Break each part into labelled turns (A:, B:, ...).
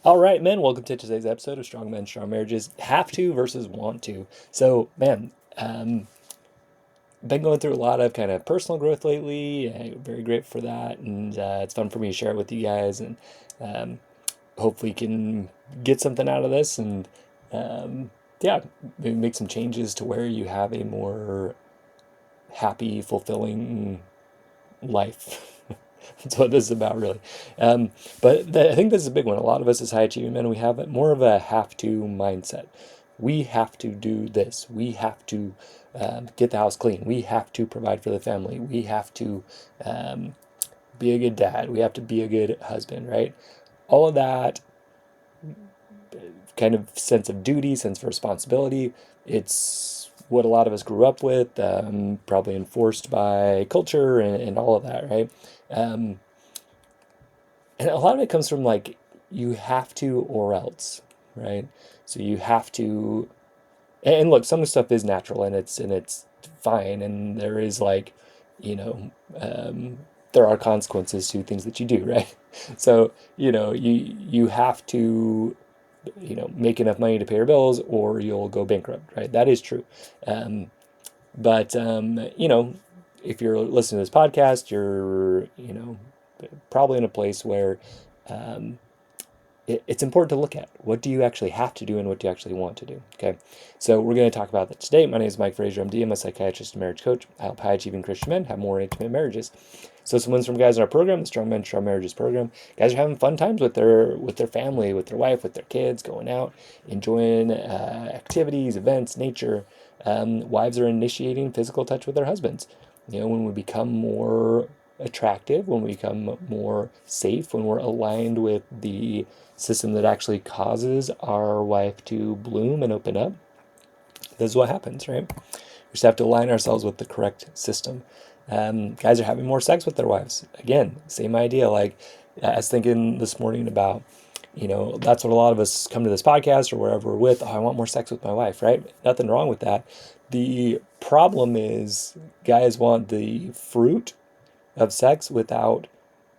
A: All right, men, welcome to today's episode of Strong Men, Strong Marriages. Have to versus want to. So, man, been going through a lot of kind of personal growth lately. Very grateful for that. And it's fun for me to share it with you guys. And um, hopefully, you can get something out of this. And yeah, maybe make some changes to where you have a more happy, fulfilling life. That's what this is about, really. Um, I think this is a big one. A lot of us as high achieving men, we have more of a have to mindset. We have to do this. We have to get the house clean. We have to provide for the family. We have to um, be a good dad. We have to be a good husband, right? All of that kind of sense of duty, sense of responsibility. It's what a lot of us grew up with, probably enforced by culture and all of that, right? Um, and a lot of it comes from like you have to or else, right? So you have to, and look, some of the stuff is natural and it's fine, and there is like, you know, there are consequences to things that you do, right? So you have to make enough money to pay your bills or you'll go bankrupt, right? That is true. But if you're listening to this podcast, you're probably in a place where um, it's important to look at what do you actually have to do and what do you actually want to do. Okay, so we're going to talk about that today. My name is Mike Frazier. I'm a psychiatrist and marriage coach. I help high achieving Christian men have more intimate marriages. So some wins from guys in our program, the Strong Men Strong Marriages program. Guys are having fun times with their family, with their wife, with their kids, going out, enjoying activities, events, nature. Wives are initiating physical touch with their husbands. When we become more attractive, when we become more safe, when we're aligned with the system that actually causes our wife to bloom and open up, this is what happens, right? We just have to align ourselves with the correct system. Guys are having more sex with their wives. Again, same idea. Like I was thinking this morning about, that's what a lot of us come to this podcast or wherever we're with. Oh, I want more sex with my wife, right? Nothing wrong with that. The problem is guys want the fruit of sex without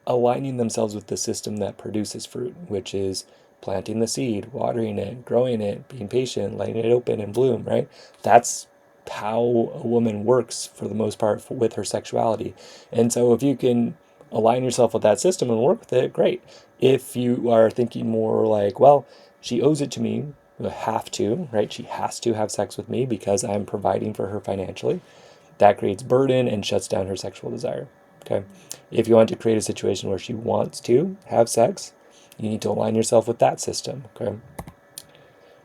A: aligning themselves with the system that produces fruit, which is planting the seed, watering it, growing it, being patient, letting it open and bloom, right? That's how a woman works for the most part with her sexuality. And so if you can align yourself with that system and work with it, great. If you are thinking more like, well, she owes it to me, have to, right? She has to have sex with me because I'm providing for her financially. That creates burden and shuts down her sexual desire. Okay. If you want to create a situation where she wants to have sex, you need to align yourself with that system. Okay.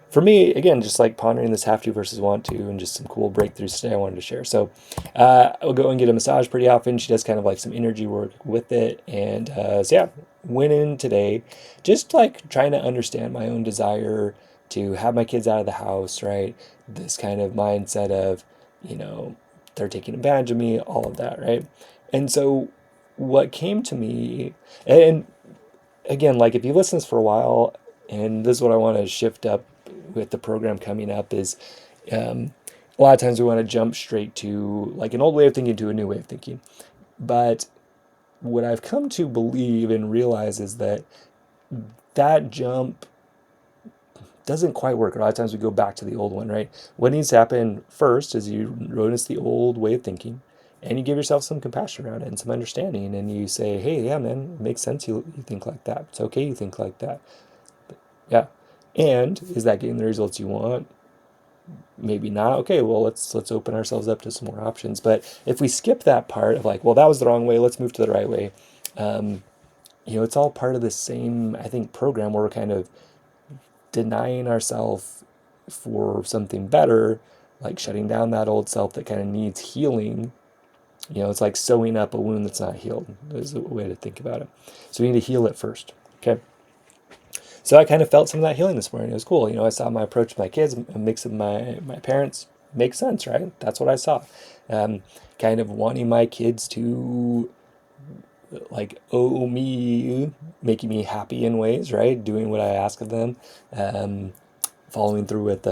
A: For me, again, just like pondering this have to versus want to, and just some cool breakthroughs today I wanted to share. So, I'll go and get a massage pretty often. She does kind of like some energy work with it. And so, yeah, went in today just like trying to understand my own desire to have my kids out of the house, right? This kind of mindset of, you know, they're taking advantage of me, all of that, right? And so, what came to me, and again, like if you listen to this for a while, and this is what I want to shift up with the program coming up is a lot of times we want to jump straight to like an old way of thinking to a new way of thinking. But what I've come to believe and realize is that that jump doesn't quite work. A lot of times we go back to the old one, right? What needs to happen first is you notice the old way of thinking and you give yourself some compassion around it and some understanding. And you say, hey, yeah, man, it makes sense you think like that. It's okay you think like that. Yeah. And is that getting the results you want? Maybe not. Okay, well let's open ourselves up to some more options. But if we skip that part of like, well, that was the wrong way, let's move to the right way. Um, it's all part of the same, I think, program where we're kind of denying ourselves for something better, like shutting down that old self that kind of needs healing. It's like sewing up a wound that's not healed, is a way to think about it. So we need to heal it first. Okay. So I kind of felt some of that healing this morning. It was cool. I saw my approach to my kids, a mix of my parents. Makes sense, right? That's what I saw. Kind of wanting my kids to like owe me, making me happy in ways, right? Doing what I ask of them, following through with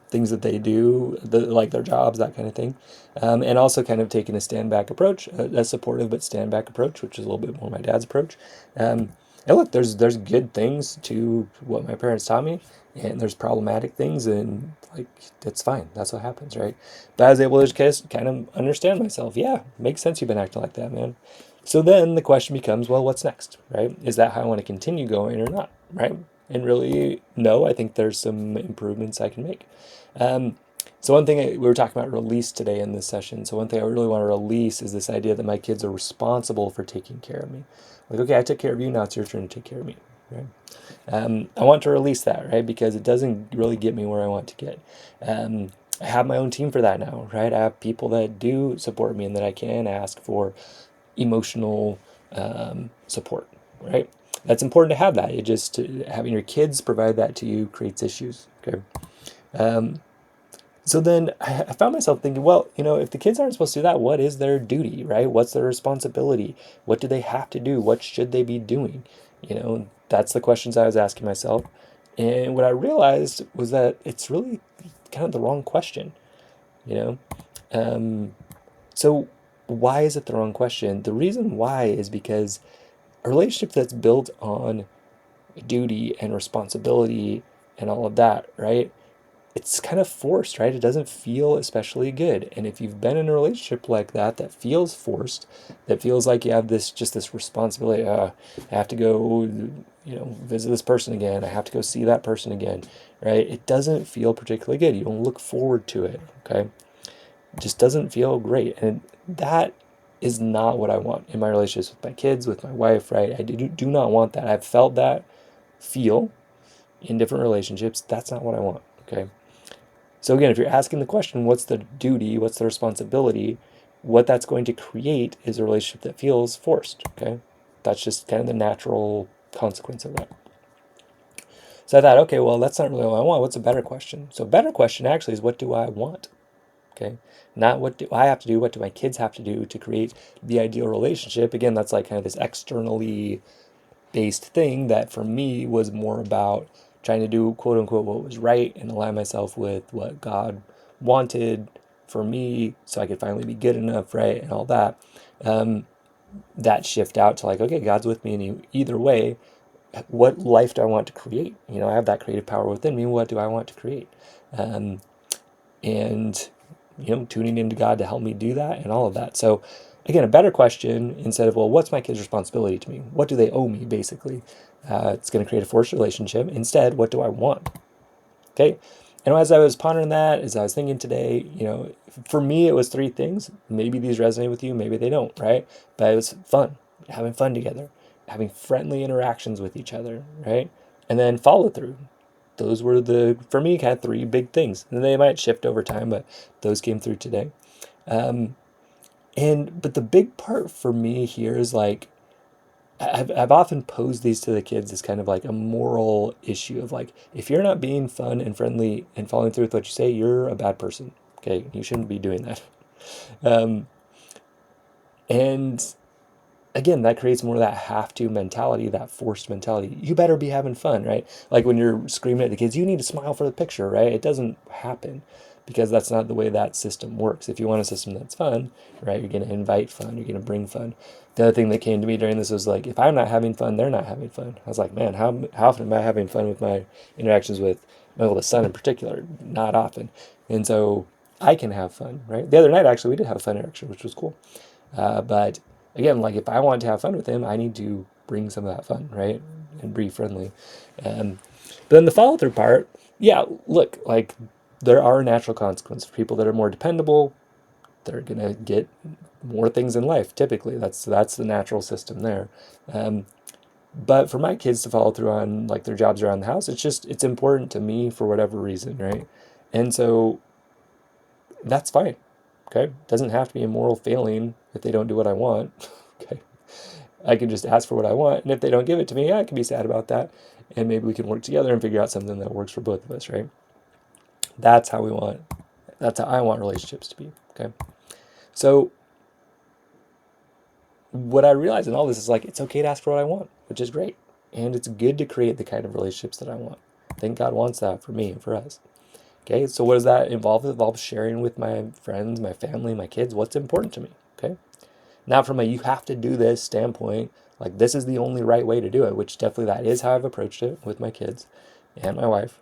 A: things that they do, like their jobs, that kind of thing. And also kind of taking a stand back approach, a supportive but stand back approach, which is a little bit more my dad's approach. And look, there's good things to what my parents taught me, and there's problematic things, and like it's fine. That's what happens, right? But I was able to just kind of understand myself. Yeah, makes sense. You've been acting like that, man. So then the question becomes, well, what's next, right? Is that how I want to continue going or not, right? And really, no, I think there's some improvements I can make. Um, so one thing we were talking about release today in this session. So one thing I really want to release is this idea that my kids are responsible for taking care of me. Like, okay, I took care of you, now it's your turn to take care of me, right? I want to release that, right? Because it doesn't really get me where I want to get. Um, I have my own team for that now, right? I have people that do support me and that I can ask for emotional support, right? That's important to have that. It just having your kids provide that to you creates issues. Okay. Um, so then I found myself thinking, well, if the kids aren't supposed to do that, what is their duty, right? What's their responsibility? What do they have to do? What should they be doing? That's the questions I was asking myself. And what I realized was that it's really kind of the wrong question, you know? Um, so why is it the wrong question? The reason why is because a relationship that's built on duty and responsibility and all of that, right? It's kind of forced, right? It doesn't feel especially good. And if you've been in a relationship like that, that feels forced, that feels like you have this responsibility. I have to go, visit this person again. I have to go see that person again, right? It doesn't feel particularly good. You don't look forward to it, okay? It just doesn't feel great. And that is not what I want in my relationships with my kids, with my wife, right? I do not want that. I've felt that feel in different relationships. That's not what I want, okay? So again, if you're asking the question, what's the duty, what's the responsibility, what that's going to create is a relationship that feels forced, okay? That's just kind of the natural consequence of that. So I thought, okay, well, that's not really what I want. What's a better question? So a better question actually is, what do I want? Okay? Not what do I have to do, what do my kids have to do to create the ideal relationship? Again, that's like kind of this externally based thing that for me was more about trying to do quote unquote what was right and align myself with what God wanted for me so I could finally be good enough, right? And all that. That shift out to like, okay, God's with me in either way. What life do I want to create? I have that creative power within me. What do I want to create? Um, and tuning into God to help me do that and all of that. So again, a better question instead of, well, what's my kid's responsibility to me? What do they owe me, basically? It's going to create a forced relationship. Instead, what do I want? Okay. And as I was pondering that, as I was thinking today, for me, it was three things. Maybe these resonate with you, maybe they don't, right? But it was fun, having fun together, having friendly interactions with each other, right? And then follow through. Those were for me, kind of three big things. And they might shift over time, but those came through today. But the big part for me here is like, I've often posed these to the kids as kind of like a moral issue of like, if you're not being fun and friendly and following through with what you say, you're a bad person. Okay, you shouldn't be doing that. Um, and again, that creates more of that have to mentality, that forced mentality. You better be having fun, right? Like when you're screaming at the kids, you need to smile for the picture, right? It doesn't happen because that's not the way that system works. If you want a system that's fun, right, you're going to invite fun, you're going to bring fun. The other thing that came to me during this was like, if I'm not having fun, they're not having fun. I was like, man, how often am I having fun with my interactions with my oldest son in particular? Not often. And so I can have fun, right? The other night, actually, we did have a fun interaction, which was cool. But again, like if I want to have fun with him, I need to bring some of that fun, right? And be friendly. But then the follow through part, yeah, look, like there are natural consequences for people that are more dependable. They're gonna get more things in life. Typically, that's the natural system there. But for my kids to follow through on like their jobs around the house, it's important to me for whatever reason, right? And so that's fine. Okay, doesn't have to be a moral failing if they don't do what I want. Okay, I can just ask for what I want, and if they don't give it to me, yeah, I can be sad about that, and maybe we can work together and figure out something that works for both of us, right? That's how we want. That's how I want relationships to be. Okay, so what I realize in all this is like it's okay to ask for what I want, which is great, and it's good to create the kind of relationships that I want. I think God wants that for me and for us. Okay, so what does that involve? It involves sharing with my friends, my family, my kids, what's important to me. Okay, not from a you have to do this standpoint, Like, this is the only right way to do it, which definitely that is how I've approached it with my kids and my wife.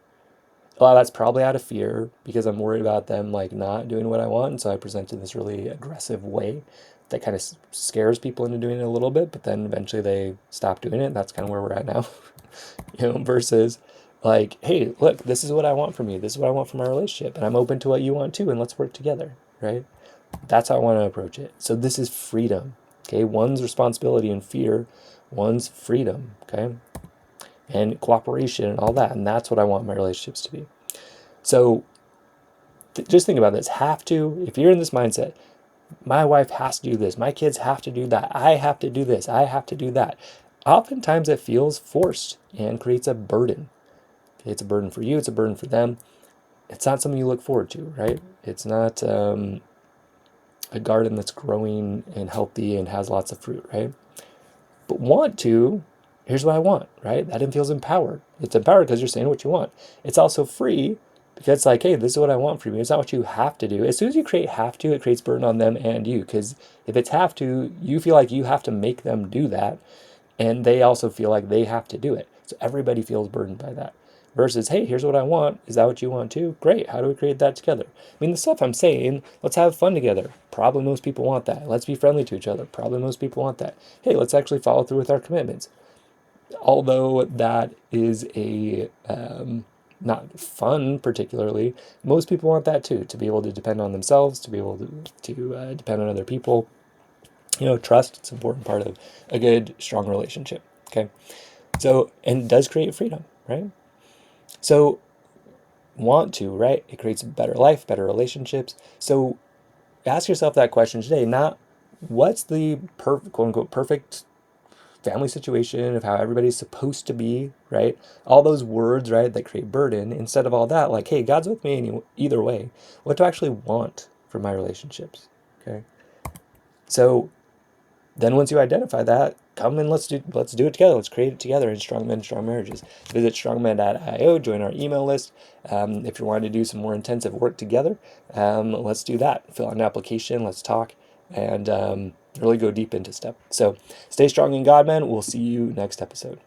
A: A lot of that's probably out of fear because I'm worried about them like not doing what I want. And so I present in this really aggressive way that kind of scares people into doing it a little bit, but then eventually they stop doing it. And that's kind of where we're at now, versus like, hey, look, this is what I want from you. This is what I want from our relationship. And I'm open to what you want too. And let's work together, right? That's how I want to approach it. So this is freedom, okay? One's responsibility and fear, one's freedom, okay? And cooperation and all that. And that's what I want my relationships to be. So just think about this. Have to, if you're in this mindset, my wife has to do this, my kids have to do that, I have to do this, I have to do that. Oftentimes it feels forced and creates a burden. Okay, it's a burden for you, it's a burden for them. It's not something you look forward to, right? It's not a garden that's growing and healthy and has lots of fruit, right? But want to, here's what I want, right? That feels empowered. It's empowered because you're saying what you want. It's also free because it's like, hey, this is what I want from you. It's not what you have to do. As soon as you create have to, it creates burden on them and you. Because if it's have to, you feel like you have to make them do that. And they also feel like they have to do it. So everybody feels burdened by that. Versus, hey, here's what I want. Is that what you want too? Great. How do we create that together? I mean, the stuff I'm saying, let's have fun together. Probably most people want that. Let's be friendly to each other. Probably most people want that. Hey, let's actually follow through with our commitments. Although that is not fun particularly, most people want that too, to be able to depend on themselves, to be able to depend on other people. Trust, it's an important part of a good, strong relationship, okay? So, and it does create freedom, right? So, want to, right? It creates a better life, better relationships. So, ask yourself that question today, not what's the perfect, quote unquote, perfect family situation of how everybody's supposed to be, right? All those words, right, that create burden. Instead of all that, like, hey, God's with me either way. What do I actually want from my relationships? Okay. So then once you identify that, come and let's do it together. Let's create it together in Strong Men, Strong Marriages. Visit strongmen.io, join our email list. If you're wanting to do some more intensive work together, let's do that. Fill out an application, let's talk, and really go deep into stuff. So stay strong in God, man. We'll see you next episode.